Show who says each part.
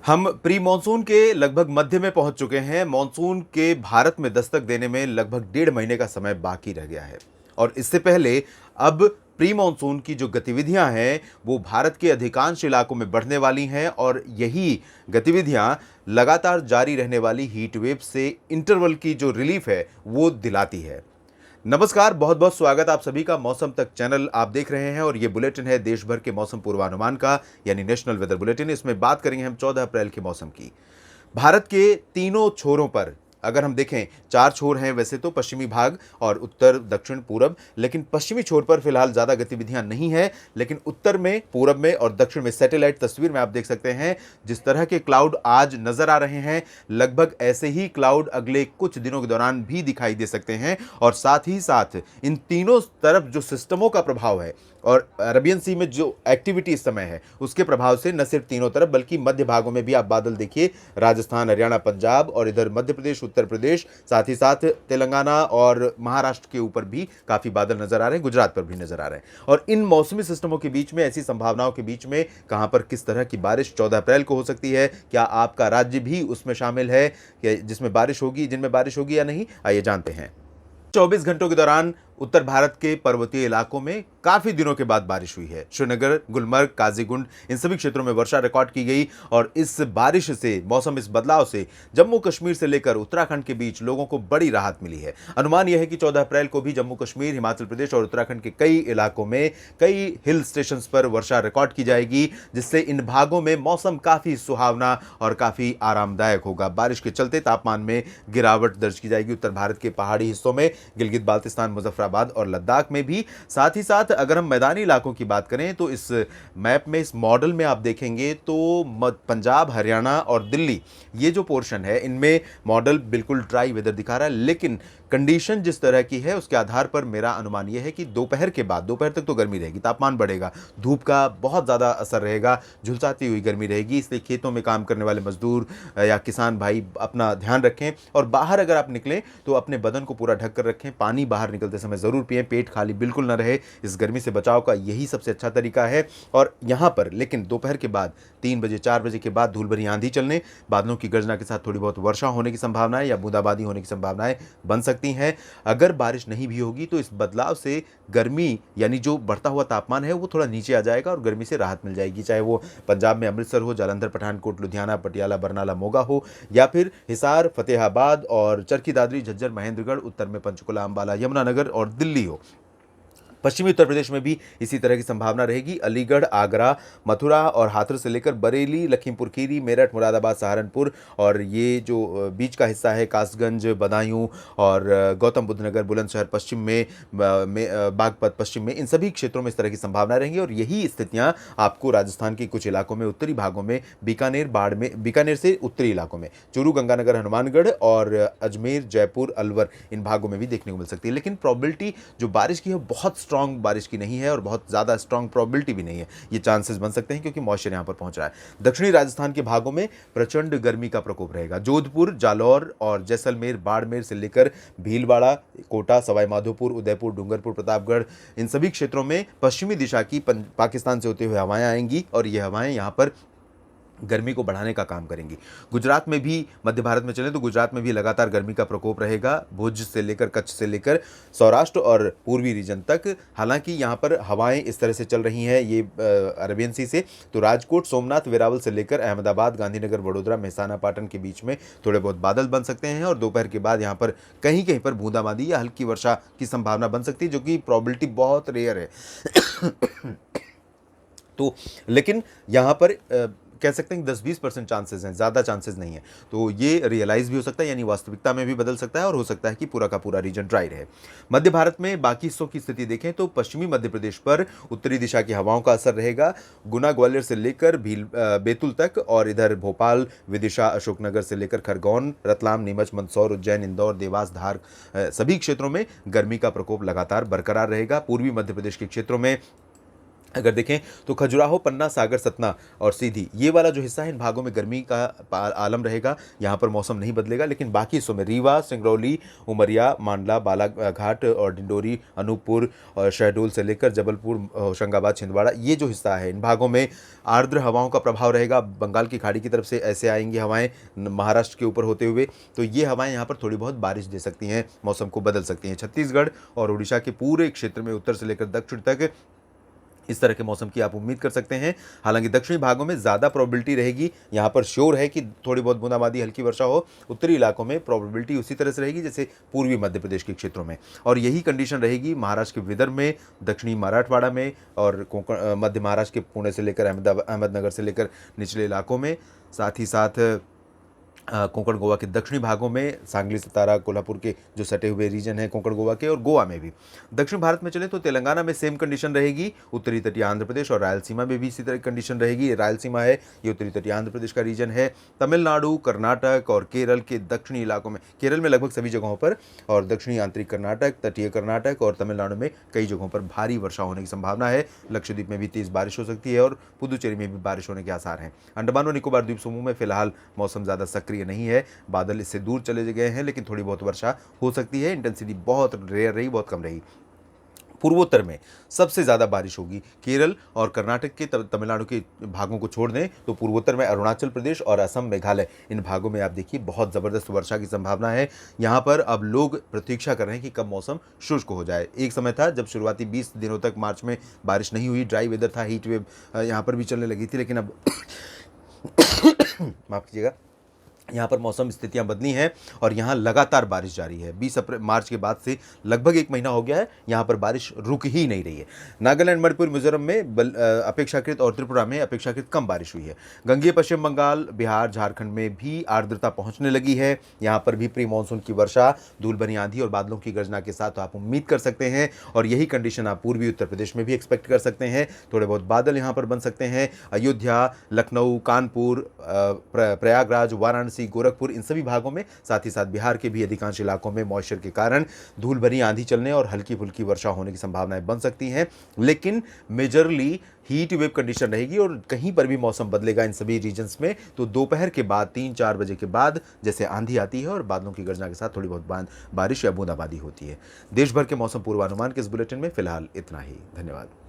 Speaker 1: हम pre monsoon के लगभग मध्य में पहुंच चुके हैं। मॉनसून के भारत में दस्तक देने में लगभग 1.5 महीने का समय बाकी रह गया है और इससे पहले अब प्री मॉनसून की जो गतिविधियां हैं वो भारत के अधिकांश इलाकों में बढ़ने वाली हैं और यही गतिविधियां लगातार जारी रहने वाली हीट वेव से इंटरवल की जो रिलीफ है वो दिलाती है। नमस्कार, बहुत बहुत स्वागत आप सभी का मौसम तक चैनल आप देख रहे हैं और ये बुलेटिन है देश भर के मौसम पूर्वानुमान का, यानी नेशनल वेदर बुलेटिन। इसमें बात करेंगे हम 14 अप्रैल के मौसम की। भारत के तीनों छोरों पर अगर हम देखें, 4 छोर हैं वैसे तो, पश्चिमी भाग और उत्तर, दक्षिण, पूरब, लेकिन पश्चिमी छोर पर फिलहाल ज़्यादा गतिविधियां नहीं है। लेकिन उत्तर में, पूरब में और दक्षिण में सैटेलाइट तस्वीर में आप देख सकते हैं जिस तरह के क्लाउड आज नजर आ रहे हैं, लगभग ऐसे ही क्लाउड अगले कुछ दिनों के दौरान भी दिखाई दे सकते हैं। और साथ ही साथ इन तीनों तरफ जो सिस्टमों का प्रभाव है और अरबियन सी में जो एक्टिविटी इस समय है उसके प्रभाव से न सिर्फ तीनों तरफ बल्कि मध्य भागों में भी आप बादल देखिए, राजस्थान, हरियाणा, पंजाब और इधर मध्य प्रदेश, उत्तर प्रदेश, साथ ही साथ तेलंगाना और महाराष्ट्र के ऊपर भी काफी बादल नजर आ रहे हैं, गुजरात पर भी नजर आ रहे हैं। और इन मौसमी सिस्टमों के बीच में, ऐसी संभावनाओं के बीच में कहां पर किस तरह की बारिश 14 अप्रैल को हो सकती है, क्या आपका राज्य भी उसमें शामिल है जिसमें बारिश होगी, जिनमें बारिश होगी या नहीं, आइए जानते हैं। 24 घंटों के दौरान उत्तर भारत के पर्वतीय इलाकों में काफी दिनों के बाद बारिश हुई है। श्रीनगर, गुलमर्ग, काजीगुंड, इन सभी क्षेत्रों में वर्षा रिकॉर्ड की गई और इस बारिश से, मौसम इस बदलाव से जम्मू कश्मीर से लेकर उत्तराखंड के बीच लोगों को बड़ी राहत मिली है। अनुमान यह है कि 14 अप्रैल को भी जम्मू कश्मीर, हिमाचल प्रदेश और उत्तराखंड के कई इलाकों में, कई हिल स्टेशन पर वर्षा रिकॉर्ड की जाएगी, जिससे इन भागों में मौसम काफी सुहावना और काफी आरामदायक होगा। बारिश के चलते तापमान में गिरावट दर्ज की जाएगी उत्तर भारत के पहाड़ी हिस्सों में, गिलगित बाल्टिस्तान, मुजफ्फराबाद और लद्दाख में भी। साथ ही साथ अगर हम मैदानी इलाकों की बात करें तो इस मैप में, इस मॉडल में आप देखेंगे तो पंजाब, हरियाणा और दिल्ली, ये जो पोर्शन है इनमें मॉडल बिल्कुल ड्राई वेदर दिखा रहा है। लेकिन कंडीशन जिस तरह की है उसके आधार पर मेरा अनुमान यह है कि दोपहर के बाद, दोपहर तक तो गर्मी रहेगी, तापमान बढ़ेगा, धूप का बहुत ज़्यादा असर रहेगा, झुलसाती हुई गर्मी रहेगी। इसलिए खेतों में काम करने वाले मजदूर या किसान भाई अपना ध्यान रखें और बाहर अगर आप निकलें तो अपने बदन को पूरा ढक कर रखें। पानी बाहर निकलते समय ज़रूर पिएं, पेट खाली बिल्कुल ना रहे। इस गर्मी से बचाव का यही सबसे अच्छा तरीका है। और यहाँ पर लेकिन दोपहर के बाद 3 बजे, 4 बजे के बाद धूल भरी आंधी चलने, बादलों की गर्जना के साथ थोड़ी बहुत वर्षा होने की संभावनाएं या बूंदाबांदी होने की संभावनाएं बन सकती हैं। अगर बारिश नहीं भी होगी तो इस बदलाव से गर्मी, यानी जो बढ़ता हुआ तापमान है वो थोड़ा नीचे आ जाएगा और गर्मी से राहत मिल जाएगी। चाहे वो पंजाब में अमृतसर हो, जालंधर, पठानकोट, लुधियाना, पटियाला, बरनाला, मोगा हो, या फिर हिसार, फतेहाबाद और चरखी दादरी, झज्जर, महेंद्रगढ़, उत्तर में पंचकुला, अंबाला, यमुनानगर और दिल्ली हो। पश्चिमी उत्तर प्रदेश में भी इसी तरह की संभावना रहेगी। अलीगढ़, आगरा, मथुरा और हाथरस से लेकर बरेली, लखीमपुर खीरी, मेरठ, मुरादाबाद, सहारनपुर और ये जो बीच का हिस्सा है, कासगंज, बदायूं और गौतम बुद्ध नगर, बुलंदशहर पश्चिम में, बागपत पश्चिम में, इन सभी क्षेत्रों में इस तरह की संभावना रहेंगी। और यही स्थितियां आपको राजस्थान के कुछ इलाकों में, उत्तरी भागों में, बीकानेर, बाड़मेर, बीकानेर से उत्तरी इलाकों में, चूरू, गंगानगर, हनुमानगढ़ और अजमेर, जयपुर, अलवर, इन भागों में भी देखने को मिल सकती है। लेकिन प्रॉबिलिटी जो बारिश की है बहुत स्ट्रांग बारिश की नहीं है और बहुत ज़्यादा स्ट्रांग प्रोबेबिलिटी भी नहीं है। ये चांसेस बन सकते हैं क्योंकि मॉइस्चर यहाँ पर पहुँच रहा है। दक्षिणी राजस्थान के भागों में प्रचंड गर्मी का प्रकोप रहेगा। जोधपुर, जालौर और जैसलमेर, बाड़मेर से लेकर भीलवाड़ा, कोटा, सवाई माधोपुर, उदयपुर, डूंगरपुर, प्रतापगढ़, इन सभी क्षेत्रों में पश्चिमी दिशा की पाकिस्तान से होते हुए हवाएं आएंगी और ये हवाएं यहाँ पर गर्मी को बढ़ाने का काम करेंगी। गुजरात में भी, मध्य भारत में चलें तो गुजरात में भी लगातार गर्मी का प्रकोप रहेगा, भुज से लेकर, कच्छ से लेकर सौराष्ट्र और पूर्वी रीजन तक। हालांकि यहाँ पर हवाएं इस तरह से चल रही हैं ये अरबियन सी से, तो राजकोट, सोमनाथ, वेरावल से लेकर अहमदाबाद, गांधीनगर, वडोदरा, मेहसाना, पाटन के बीच में थोड़े बहुत बादल बन सकते हैं और दोपहर के बाद यहाँ पर कहीं कहीं पर बूंदाबांदी या हल्की वर्षा की संभावना बन सकती है, जो कि प्रॉबिलिटी बहुत रेयर है। तो लेकिन यहाँ पर कह सकते हैं 10-20% चांसेस हैं, ज़्यादा चांसेस नहीं है। तो ये रियलाइज़ भी हो सकता है, यानी वास्तविकता में भी बदल सकता है और हो सकता है कि पूरा का पूरा रीजन ड्राई रहे। मध्य भारत में बाकी हिस्सों की स्थिति देखें तो पश्चिमी मध्य प्रदेश पर उत्तरी दिशा की हवाओं का असर रहेगा। गुना, ग्वालियर से लेकर बैतूल तक और इधर भोपाल, विदिशा, अशोकनगर से लेकर खरगोन, रतलाम, नीमच, मंदसौर, उज्जैन, इंदौर, देवास, धार, सभी क्षेत्रों में गर्मी का प्रकोप लगातार बरकरार रहेगा। पूर्वी मध्य प्रदेश के क्षेत्रों में अगर देखें तो खजुराहो, पन्ना, सागर, सतना और सीधी, ये वाला जो हिस्सा है, इन भागों में गर्मी का आलम रहेगा। यहाँ पर मौसम नहीं बदलेगा। लेकिन बाकी हिस्सों में रीवा, सिंगरौली, उमरिया, मांडला, बालाघाट और डिंडोरी, अनूपपुर और शहडोल से लेकर जबलपुर, होशंगाबाद, छिंदवाड़ा, ये जो हिस्सा है, इन भागों में आर्द्र हवाओं का प्रभाव रहेगा। बंगाल की खाड़ी की तरफ से ऐसे आएंगी हवाएं महाराष्ट्र के ऊपर होते हुए, तो ये हवाएं यहाँ पर थोड़ी बहुत बारिश दे सकती हैं, मौसम को बदल सकती हैं। छत्तीसगढ़ और उड़ीसा के पूरे क्षेत्र में उत्तर से लेकर दक्षिण तक इस तरह के मौसम की आप उम्मीद कर सकते हैं। हालांकि दक्षिणी भागों में ज़्यादा प्रोबेबिलिटी रहेगी, यहाँ पर श्योर है कि थोड़ी बहुत बूंदाबांदी, हल्की वर्षा हो। उत्तरी इलाकों में प्रोबेबिलिटी उसी तरह से रहेगी जैसे पूर्वी मध्य प्रदेश के क्षेत्रों में, और यही कंडीशन रहेगी महाराष्ट्र के विदर्भ में, दक्षिणी मराठवाड़ा में और कोंकण, मध्य महाराष्ट्र के पुणे से लेकर अहमदनगर से लेकर निचले इलाकों में, साथ ही साथ कोंकण गोवा के दक्षिणी भागों में, सांगली, सतारा, कोल्हापुर के जो सटे हुए रीजन हैं कोंकण गोवा के, और गोवा में भी। दक्षिण भारत में चले तो तेलंगाना में सेम कंडीशन रहेगी, उत्तरी तटीय आंध्र प्रदेश और रायलसीमा में भी इसी तरह की कंडीशन रहेगी। रायलसीमा है, ये उत्तरी तटीय आंध्र प्रदेश का रीजन है। तमिलनाडु, कर्नाटक और केरल के दक्षिणी इलाकों में, केरल में लगभग सभी जगहों पर, और दक्षिणी आंतरिक कर्नाटक, तटीय कर्नाटक और तमिलनाडु में कई जगहों पर भारी वर्षा होने की संभावना है। लक्षद्वीप में भी तेज बारिश हो सकती है और पुदुचेरी में भी बारिश होने के आसार हैं। अंडमान और निकोबार द्वीप समूह में फिलहाल मौसम ज़्यादा सक्रिय नहीं है, बादल इससे दूर चले गए हैं, लेकिन थोड़ी बहुत वर्षा हो सकती है। इंटेंसिटी बहुत रेयर रही, बहुत कम रही। पूर्वोत्तर में सबसे ज़्यादा बारिश होगी केरल और कर्नाटक के, तमिलनाडु के भागों को छोड़ दें तो पूर्वोत्तर में अरुणाचल प्रदेश और असम, मेघालय, इन भागों में आप देखिए बहुत ज़बरदस्त वर्षा की संभावना है। यहाँ पर अब लोग प्रतीक्षा कर रहे हैं कि कब मौसम शुष्क हो जाए। एक समय था जब शुरुआती 20 दिनों तक मार्च में बारिश नहीं हुई, ड्राई वेदर था, हीट वेव यहाँ पर भी चलने लगी थी, लेकिन अब माफ़ कीजिएगा, यहाँ पर मौसम स्थितियाँ बदली हैं और यहाँ लगातार बारिश जारी है। 20 मार्च के बाद से लगभग 1 महीना हो गया है, यहाँ पर बारिश रुक ही नहीं रही है। नागालैंड, मणिपुर, मिजोरम में अपेक्षाकृत और त्रिपुरा में अपेक्षाकृत कम बारिश हुई है। गंगेय पश्चिम बंगाल, बिहार, झारखंड में भी आर्द्रता पहुँचने लगी है। यहाँ पर भी प्री मानसून की वर्षा, धूल भरी आंधी और बादलों की गर्जना के साथ आप उम्मीद कर सकते हैं, और यही कंडीशन आप पूर्वी उत्तर प्रदेश में भी एक्सपेक्ट कर सकते हैं। थोड़े बहुत बादल यहाँ पर बन सकते हैं। अयोध्या, लखनऊ, कानपुर, प्रयागराज, वाराणसी, गोरखपुर, इन सभी भागों में, साथ ही साथ बिहार के भी अधिकांश इलाकों में मॉइस्चर के कारण धूल भरी आंधी चलने और हल्की फुल्की वर्षा होने की संभावनाएं बन सकती हैं। लेकिन मेजरली हीट वेव कंडीशन रहेगी और कहीं पर भी मौसम बदलेगा इन सभी रीजन्स में तो दोपहर के बाद 3-4 बजे के बाद जैसे आंधी आती है और बादलों की गर्जना के साथ थोड़ी बहुत बारिश या बूंदाबांदी होती है। देश भर के मौसम पूर्वानुमान के इस बुलेटिन में फिलहाल इतना ही। धन्यवाद।